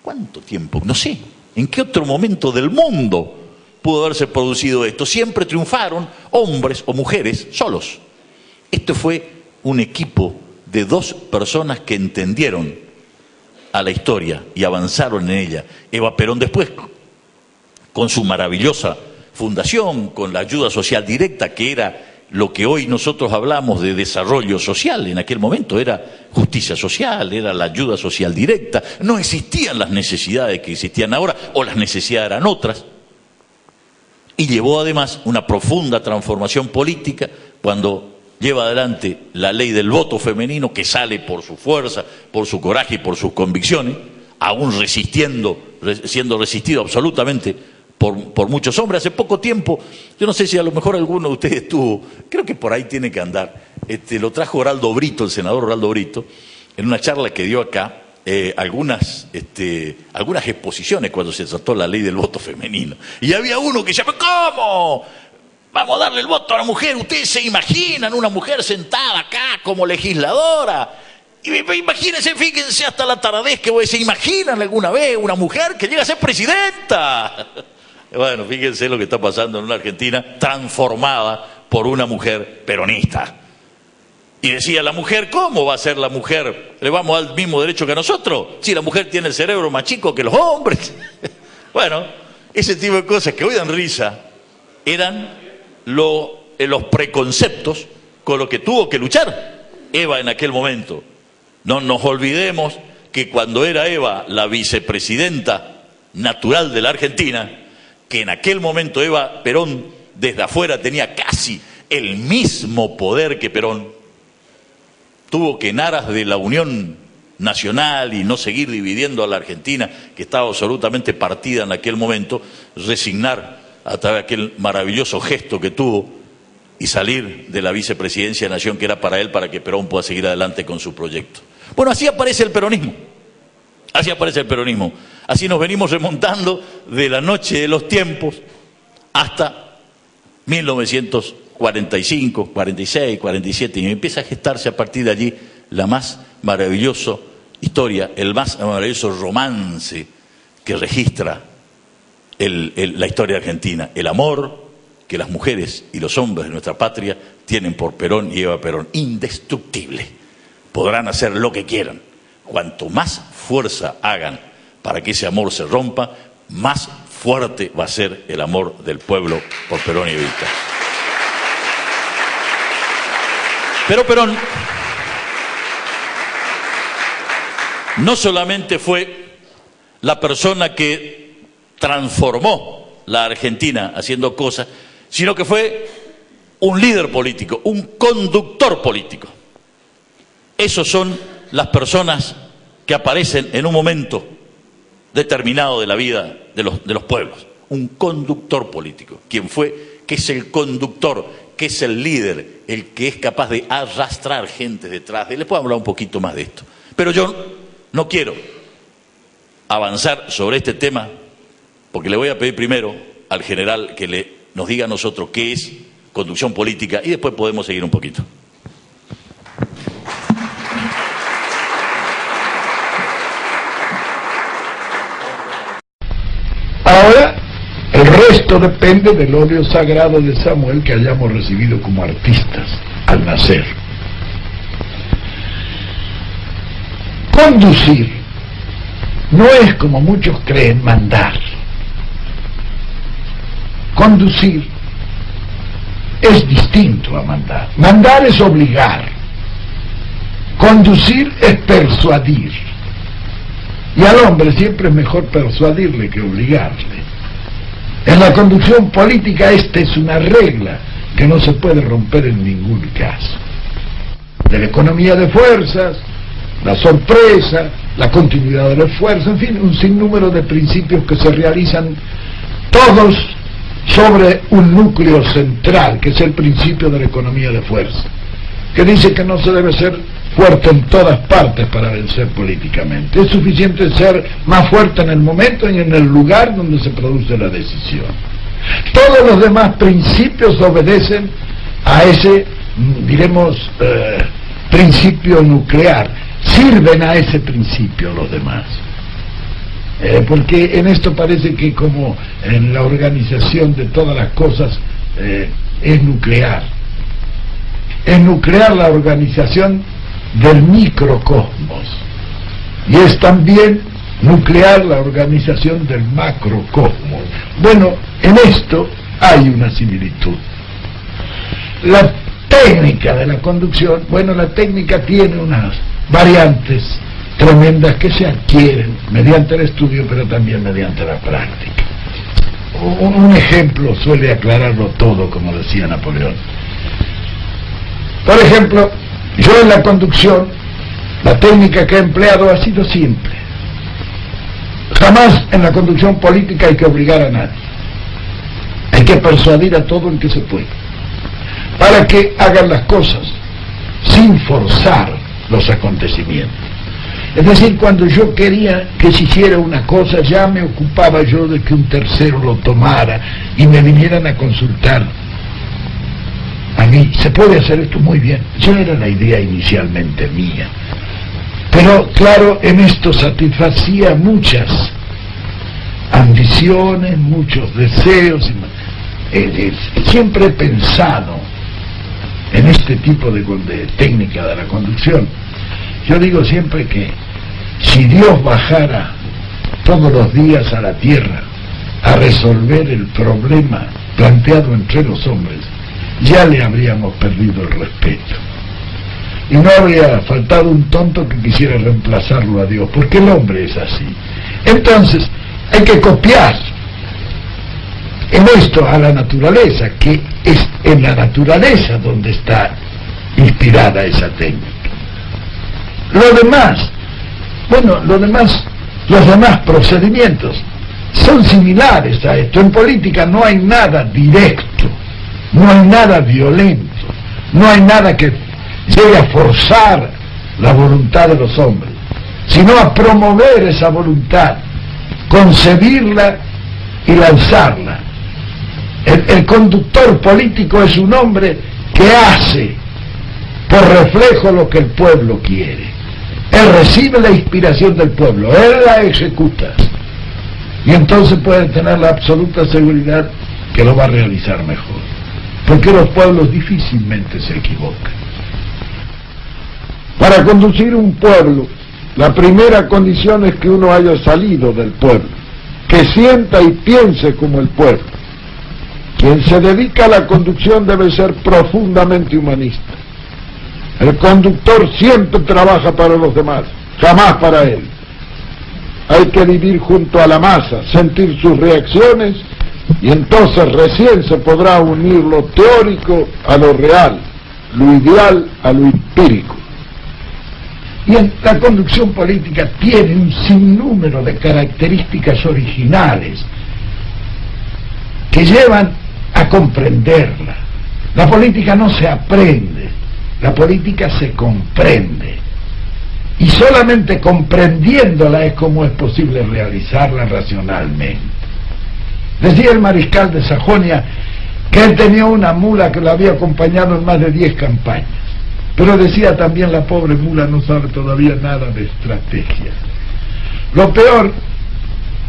¿Cuánto tiempo? No sé. ¿En qué otro momento del mundo pudo haberse producido esto? Siempre triunfaron hombres o mujeres solos. Esto fue un equipo de dos personas que entendieron a la historia y avanzaron en ella. Eva Perón después, con su maravillosa fundación, con la ayuda social directa, que era lo que hoy nosotros hablamos de desarrollo social. En aquel momento era justicia social, era la ayuda social directa. No existían las necesidades que existían ahora, o las necesidades eran otras. Y llevó además una profunda transformación política cuando lleva adelante la ley del voto femenino, que sale por su fuerza, por su coraje y por sus convicciones, aún siendo resistido absolutamente por muchos hombres. Hace poco tiempo, yo no sé si a lo mejor alguno de ustedes estuvo, creo que por ahí tiene que andar, lo trajo Oraldo Brito, el senador Oraldo Brito, en una charla que dio acá, algunas exposiciones cuando se trató la ley del voto femenino. Y había uno que decía, ¿cómo? Vamos a darle el voto a la mujer. ¿Ustedes se imaginan una mujer sentada acá como legisladora? Imagínense, fíjense hasta la taradez que se imaginan alguna vez una mujer que llega a ser presidenta. Bueno, fíjense lo que está pasando en una Argentina transformada por una mujer peronista. Y decía, la mujer, ¿cómo va a ser la mujer? ¿Le vamos a dar el mismo derecho que a nosotros? Si la mujer tiene el cerebro más chico que los hombres. Bueno, ese tipo de cosas que hoy dan risa eran los preconceptos con los que tuvo que luchar Eva en aquel momento. No nos olvidemos que cuando era Eva la vicepresidenta natural de la Argentina, que en aquel momento Eva Perón desde afuera tenía casi el mismo poder que Perón, tuvo que en aras de la unión nacional y no seguir dividiendo a la Argentina, que estaba absolutamente partida en aquel momento, resignar a través de aquel maravilloso gesto que tuvo y salir de la vicepresidencia de la Nación, que era para él, para que Perón pueda seguir adelante con su proyecto. Bueno, así aparece el peronismo. Así aparece el peronismo. Así nos venimos remontando de la noche de los tiempos hasta 1945, 46, 47, y empieza a gestarse a partir de allí la más maravillosa historia, el más maravilloso romance que registra la historia argentina, el amor que las mujeres y los hombres de nuestra patria tienen por Perón y Eva Perón, indestructible. Podrán hacer lo que quieran. Cuanto más fuerza hagan para que ese amor se rompa, más fuerte va a ser el amor del pueblo por Perón y Evita. Pero Perón no solamente fue la persona que transformó la Argentina haciendo cosas, sino que fue un líder político, un conductor político. Esos son las personas que aparecen en un momento determinado de la vida de los pueblos. Un conductor político, que es el conductor, que es el líder, el que es capaz de arrastrar gente detrás de él. Les puedo hablar un poquito más de esto. Pero yo no quiero avanzar sobre este tema, porque le voy a pedir primero al general que nos diga a nosotros qué es conducción política y después podemos seguir un poquito. Ahora, el resto depende del óleo sagrado de Samuel que hayamos recibido como artistas al nacer. Conducir no es, como muchos creen, mandar. Conducir es distinto a mandar. Mandar es obligar. Conducir es persuadir. Y al hombre siempre es mejor persuadirle que obligarle. En la conducción política esta es una regla que no se puede romper en ningún caso. De la economía de fuerzas, la sorpresa, la continuidad del esfuerzo, en fin, un sinnúmero de principios que se realizan todos sobre un núcleo central, que es el principio de la economía de fuerza, que dice que no se debe ser fuerte en todas partes para vencer políticamente. Es suficiente ser más fuerte en el momento y en el lugar donde se produce la decisión. Todos los demás principios obedecen a ese, diremos, principio nuclear. Sirven a ese principio los demás. porque en esto parece que, como en la organización de todas las cosas, es nuclear. Es nuclear la organización del microcosmos, y es también nuclear la organización del macrocosmos. Bueno, en esto hay una similitud. La técnica de la conducción, bueno, la técnica tiene unas variantes tremendas que se adquieren mediante el estudio, pero también mediante la práctica. Un ejemplo suele aclararlo todo, como decía Napoleón. Por ejemplo, yo en la conducción, la técnica que he empleado ha sido simple. Jamás en la conducción política hay que obligar a nadie. Hay que persuadir a todo el que se puede, para que hagan las cosas sin forzar los acontecimientos. Es decir, cuando yo quería que se hiciera una cosa, ya me ocupaba yo de que un tercero lo tomara y me vinieran a consultar a mí. Se puede hacer esto muy bien. Ya era la idea inicialmente mía. Pero claro, en esto satisfacía muchas ambiciones, muchos deseos. Siempre he pensado en este tipo de técnica de la conducción. Yo digo siempre que si Dios bajara todos los días a la tierra a resolver el problema planteado entre los hombres, ya le habríamos perdido el respeto. Y no habría faltado un tonto que quisiera reemplazarlo a Dios, porque el hombre es así. Entonces, hay que copiar en esto a la naturaleza, que es en la naturaleza donde está inspirada esa técnica. Lo demás, bueno, los demás procedimientos son similares a esto. En política no hay nada directo, no hay nada violento, no hay nada que llegue a forzar la voluntad de los hombres, sino a promover esa voluntad, concebirla y lanzarla. El conductor político es un hombre que hace por reflejo lo que el pueblo quiere. Él recibe la inspiración del pueblo, él la ejecuta, y entonces puede tener la absoluta seguridad que lo va a realizar mejor, porque los pueblos difícilmente se equivocan. Para conducir un pueblo, la primera condición es que uno haya salido del pueblo, que sienta y piense como el pueblo. Quien se dedica a la conducción debe ser profundamente humanista. El conductor siempre trabaja para los demás, jamás para él. Hay que vivir junto a la masa, sentir sus reacciones, y entonces recién se podrá unir lo teórico a lo real, lo ideal a lo empírico. Y en la conducción política tiene un sinnúmero de características originales que llevan a comprenderla. La política no se aprende, la política se comprende. Y solamente comprendiéndola es como es posible realizarla racionalmente. Decía el mariscal de Sajonia que él tenía una mula que lo había acompañado en más de 10 campañas. Pero decía también, la pobre mula no sabe todavía nada de estrategia. Lo peor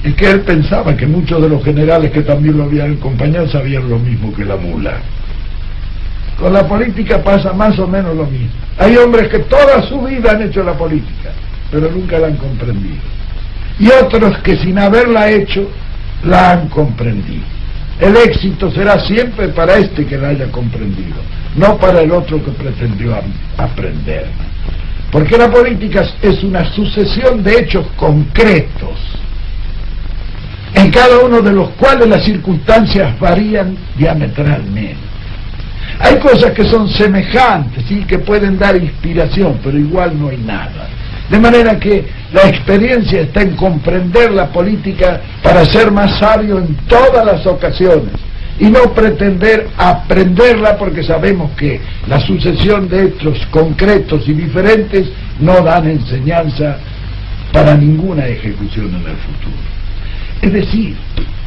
es que él pensaba que muchos de los generales que también lo habían acompañado sabían lo mismo que la mula. Con la política pasa más o menos lo mismo. Hay hombres que toda su vida han hecho la política, pero nunca la han comprendido. Y otros que sin haberla hecho, la han comprendido. El éxito será siempre para este que la haya comprendido, no para el otro que pretendió aprender. Porque la política es una sucesión de hechos concretos, en cada uno de los cuales las circunstancias varían diametralmente. Hay cosas que son semejantes, ¿sí?, que pueden dar inspiración, pero igual no hay nada. De manera que la experiencia está en comprender la política para ser más sabio en todas las ocasiones, y no pretender aprenderla, porque sabemos que la sucesión de hechos concretos y diferentes no dan enseñanza para ninguna ejecución en el futuro. Es decir,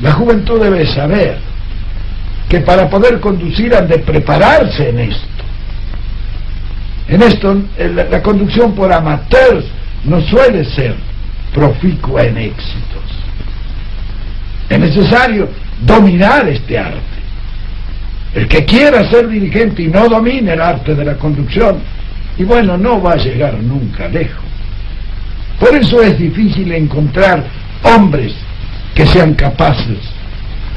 la juventud debe saber que para poder conducir han de prepararse en esto. En esto, la conducción por amateurs no suele ser proficua en éxito. Es necesario dominar este arte. El que quiera ser dirigente y no domine el arte de la conducción, y bueno, no va a llegar nunca lejos. Por eso es difícil encontrar hombres que sean capaces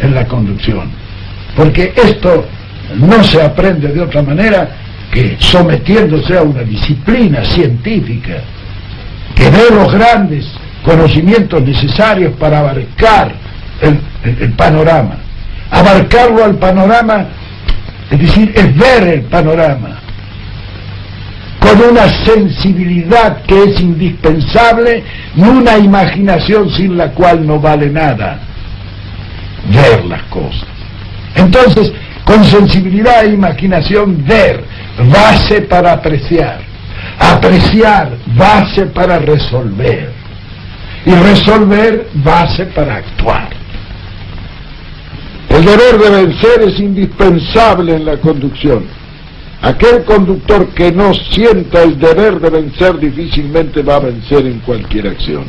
en la conducción, porque esto no se aprende de otra manera que sometiéndose a una disciplina científica que dé los grandes conocimientos necesarios para abarcar el panorama. Abarcarlo al panorama, es decir, es ver el panorama con una sensibilidad que es indispensable y una imaginación sin la cual no vale nada ver las cosas. Entonces, con sensibilidad e imaginación, ver, base para apreciar, apreciar, base para resolver, y resolver, base para actuar. El deber de vencer es indispensable en la conducción. Aquel conductor que no sienta el deber de vencer difícilmente va a vencer en cualquier acción.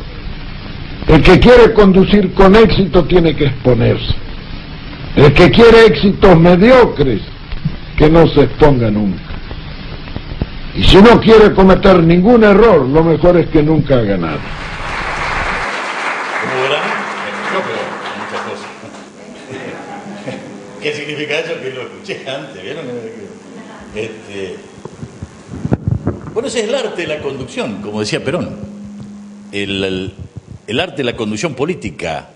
El que quiere conducir con éxito tiene que exponerse. El que quiere éxitos mediocres, que no se exponga nunca. Y si no quiere cometer ningún error, lo mejor es que nunca haga nada. Como verán, no, pero muchas cosas. ¿Qué significa eso? Que lo escuché antes, ¿vieron? Bueno, ese es el arte de la conducción, como decía Perón. El arte de la conducción política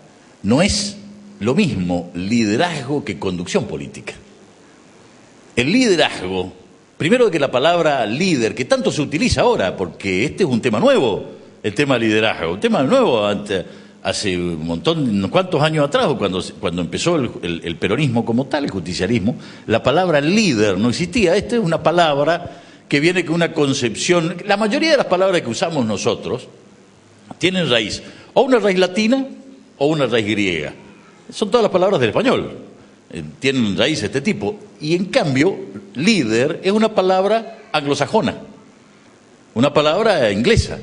no es lo mismo liderazgo que conducción política. El liderazgo, primero que la palabra líder, que tanto se utiliza ahora, porque este es un tema nuevo, el tema de liderazgo, un tema nuevo hace un montón, ¿cuántos años atrás? Cuando empezó el peronismo como tal, el justicialismo, la palabra líder no existía. Esta es una palabra que viene con una concepción. La mayoría de las palabras que usamos nosotros tienen raíz, o una raíz latina o una raíz griega. Son todas las palabras del español, tienen raíz de este tipo. Y en cambio, líder es una palabra anglosajona, una palabra inglesa,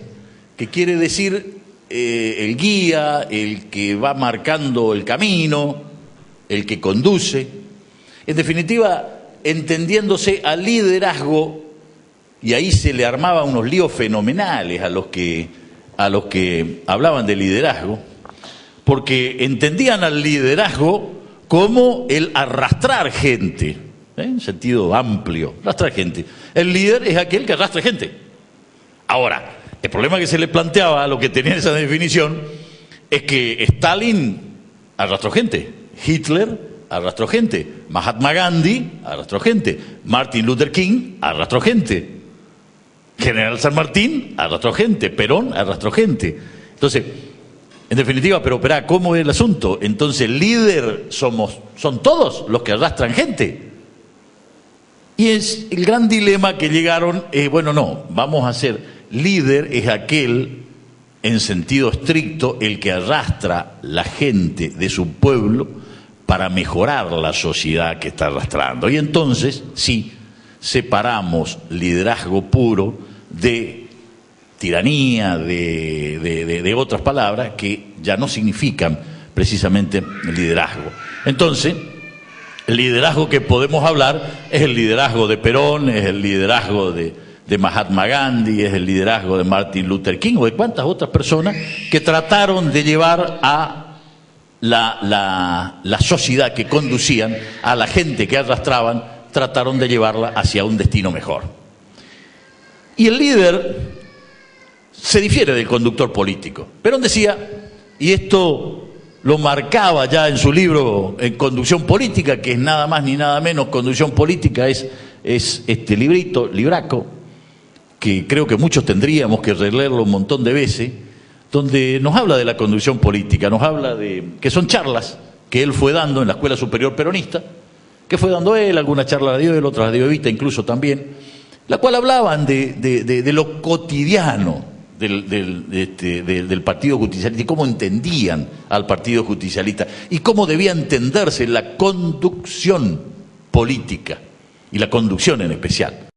que quiere decir el guía, el que va marcando el camino, el que conduce. En definitiva, entendiéndose al liderazgo, y ahí se le armaban unos líos fenomenales a los que hablaban de liderazgo, porque entendían al liderazgo como el arrastrar gente, en sentido amplio, arrastrar gente. El líder es aquel que arrastra gente. Ahora, el problema que se le planteaba a lo que tenía esa definición es que Stalin arrastró gente, Hitler arrastró gente, Mahatma Gandhi arrastró gente, Martin Luther King arrastró gente, General San Martín arrastró gente, Perón arrastró gente. Entonces, en definitiva, pero espera, ¿cómo es el asunto? Entonces, el líder son todos los que arrastran gente. Y es el gran dilema que llegaron, bueno, no, vamos a ser líder es aquel, en sentido estricto, el que arrastra la gente de su pueblo para mejorar la sociedad que está arrastrando. Y entonces, sí, separamos liderazgo puro de tiranía, de otras palabras que ya no significan precisamente liderazgo. Entonces, el liderazgo que podemos hablar es el liderazgo de Perón, es el liderazgo de Mahatma Gandhi, es el liderazgo de Martin Luther King o de cuántas otras personas que trataron de llevar a la sociedad que conducían, a la gente que arrastraban, trataron de llevarla hacia un destino mejor. Y el líder se difiere del conductor político. Perón decía, y esto lo marcaba ya en su libro en Conducción Política, que es nada más ni nada menos, Conducción Política es este libraco, que creo que muchos tendríamos que releerlo un montón de veces, donde nos habla de la conducción política, nos habla de que son charlas que él fue dando en la Escuela Superior Peronista, que fue dando él, alguna charla la dio él, otras la dio Evita incluso también, la cual hablaban de lo cotidiano del Partido Justicialista y cómo entendían al Partido Justicialista y cómo debía entenderse la conducción política y la conducción en especial.